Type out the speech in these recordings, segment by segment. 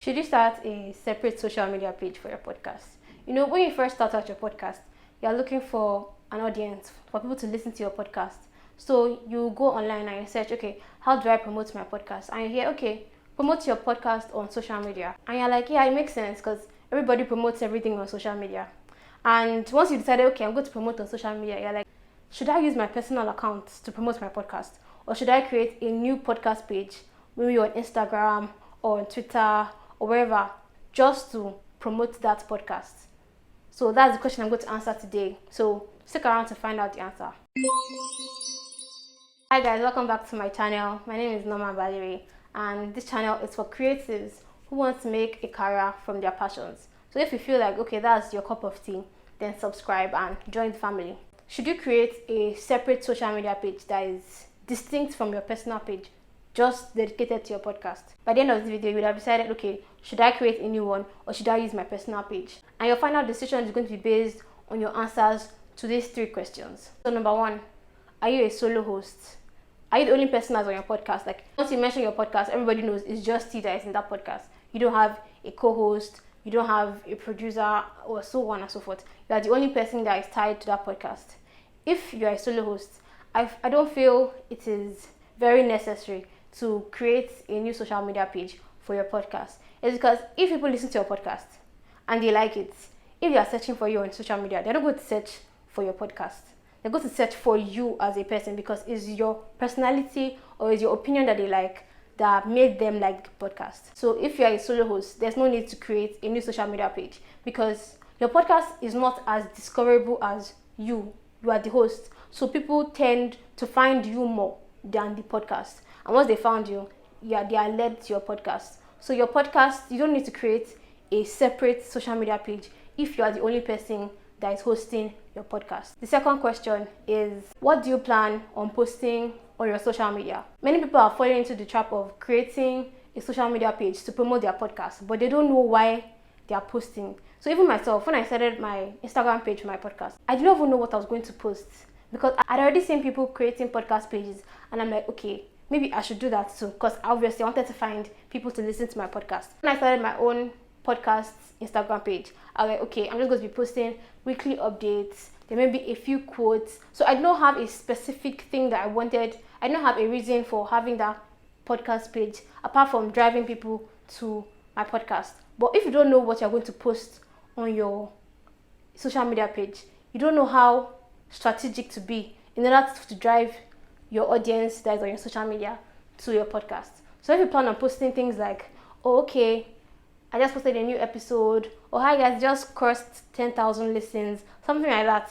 Should you start a separate social media page for your podcast? When you first start out your podcast, you're looking for an audience, for people to listen to your podcast. So you go online and you search, okay, how do I promote my podcast? And you hear, okay, promote your podcast on social media. And you're like, yeah, it makes sense because everybody promotes everything on social media. And once you decided, okay, I'm going to promote on social media, you're like, should I use my personal account to promote my podcast? Or should I create a new podcast page, maybe on Instagram or on Twitter or wherever, just to promote that podcast? So that's the question I'm going to answer today. So stick around to find out the answer. Hi guys, welcome back to my channel. My name is Norma Valerie, and this channel is for creatives who want to make a career from their passions. So if you feel like, okay, that's your cup of tea, then subscribe and join the family. Should you create a separate social media page that is distinct from your personal page, just dedicated to your podcast? By the end of this video, you would have decided, okay, should I create a new one or should I use my personal page? And your final decision is going to be based on your answers to these three questions. So number one, are you a solo host? Are you the only person that's on your podcast? Like, once you mention your podcast, everybody knows it's just you that is in that podcast. You don't have a co-host, you don't have a producer, or so on and so forth. You are the only person that is tied to that podcast. If you are a solo host, I don't feel it is very necessary to create a new social media page for your podcast. It's because if people listen to your podcast and they like it, if they are searching for you on social media, they're not going to search for your podcast. They're going to search for you as a person because it's your personality or it's your opinion that they like that made them like the podcast. So if you're a solo host, there's no need to create a new social media page because your podcast is not as discoverable as you. You are the host. So people tend to find you more than the podcast. And once they found you, yeah, they are led to your podcast. So your podcast, you don't need to create a separate social media page if you are the only person that is hosting your podcast. The second question is, what do you plan on posting on your social media? Many people are falling into the trap of creating a social media page to promote their podcast, but they don't know why they are posting. So even myself, when I started my Instagram page for my podcast, I didn't even know what I was going to post because I'd already seen people creating podcast pages and I'm like, okay, maybe I should do that too, because obviously I wanted to find people to listen to my podcast. When I started my own podcast Instagram page, I was like, okay, I'm just going to be posting weekly updates. There may be a few quotes. So I don't have a specific thing that I wanted. I don't have a reason for having that podcast page apart from driving people to my podcast. But if you don't know what you're going to post on your social media page, you don't know how strategic to be in order to drive your audience that is on your social media to your podcast. So if you plan on posting things like, oh, okay, I just posted a new episode, or hi guys, just crossed 10,000 listens, something like that,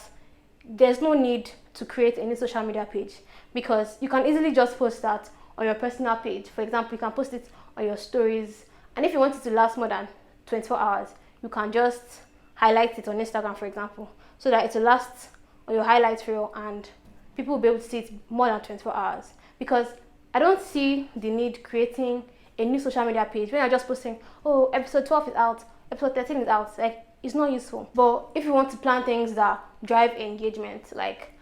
there's no need to create any social media page because you can easily just post that on your personal page. For example, you can post it on your stories, and if you want it to last more than 24 hours, you can just highlight it on Instagram, for example, so that it will last on your highlight reel and people will be able to see it more than 24 hours. Because I don't see the need creating a new social media page when I'm just posting, oh, episode 12 is out, episode 13 is out. Like, it's not useful. But if you want to plan things that drive engagement, like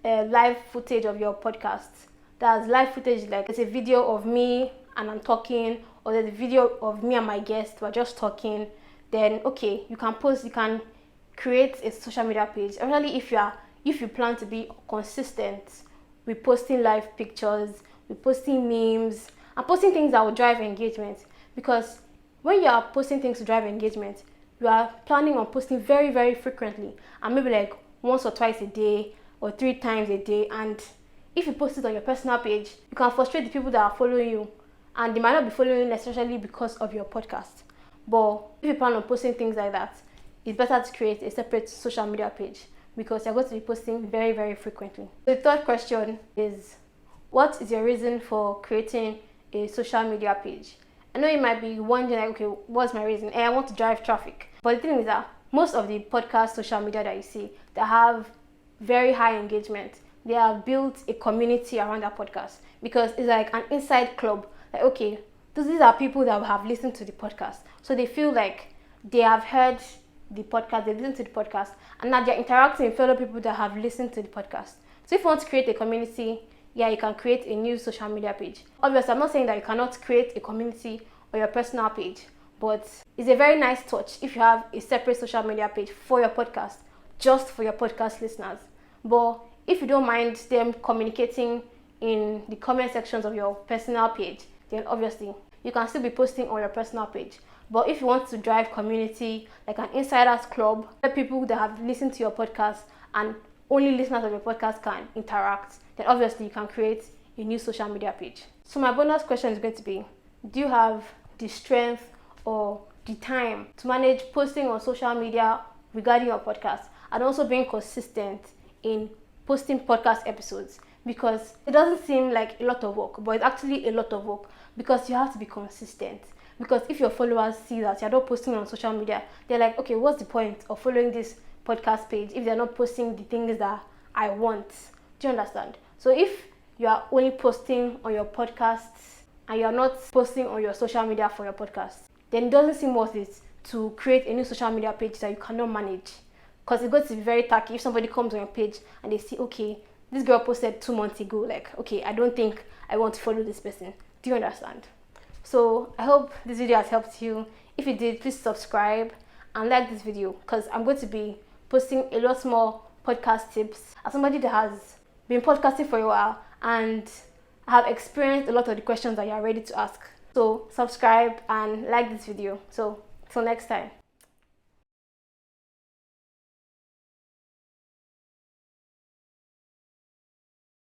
live footage of your podcast, that's live footage, like there's a video of me and I'm talking, or there's a video of me and my guest, we're just talking, then okay, you can create a social media page. Especially if you plan to be consistent with posting live pictures, with posting memes, and posting things that will drive engagement. Because when you are posting things to drive engagement, you are planning on posting very, very frequently, and maybe like once or twice a day or 3 times a day. And if you post it on your personal page, you can frustrate the people that are following you, and they might not be following you necessarily because of your podcast. But if you plan on posting things like that, it's better to create a separate social media page because you're going to be posting very, very frequently. The third question is, what is your reason for creating a social media page? I know you might be wondering, like, okay, what's my reason? I want to drive traffic. But the thing is that most of the podcast social media that you see that have very high engagement, they have built a community around that podcast because it's like an inside club. Like, okay, these are people that have listened to the podcast. So they feel like they have heard the podcast, they listen to the podcast, and now they're interacting with fellow people that have listened to the podcast. So if you want to create a community, yeah, you can create a new social media page. Obviously, I'm not saying that you cannot create a community on your personal page, but it's a very nice touch if you have a separate social media page for your podcast, just for your podcast listeners. But if you don't mind them communicating in the comment sections of your personal page, then obviously you can still be posting on your personal page. But if you want to drive community, like an insiders club, where people that have listened to your podcast and only listeners of your podcast can interact, then obviously you can create a new social media page. So my bonus question is going to be, do you have the strength or the time to manage posting on social media regarding your podcast and also being consistent in posting podcast episodes? Because it doesn't seem like a lot of work, but it's actually a lot of work because you have to be consistent. Because if your followers see that you're not posting on social media, they're like, okay, what's the point of following this podcast page if they're not posting the things that I want? Do you understand? So if you are only posting on your podcasts and you're not posting on your social media for your podcast, then it doesn't seem worth it to create a new social media page that you cannot manage. Because it's going to be very tacky if somebody comes on your page and they see, okay, this girl posted 2 months ago, like, okay, I don't think I want to follow this person. Do you understand? So I hope this video has helped you. If it did, please subscribe and like this video, because I'm going to be posting a lot more podcast tips. As somebody that has been podcasting for a while and have experienced a lot of the questions that you are ready to ask. So subscribe and like this video. So till next time.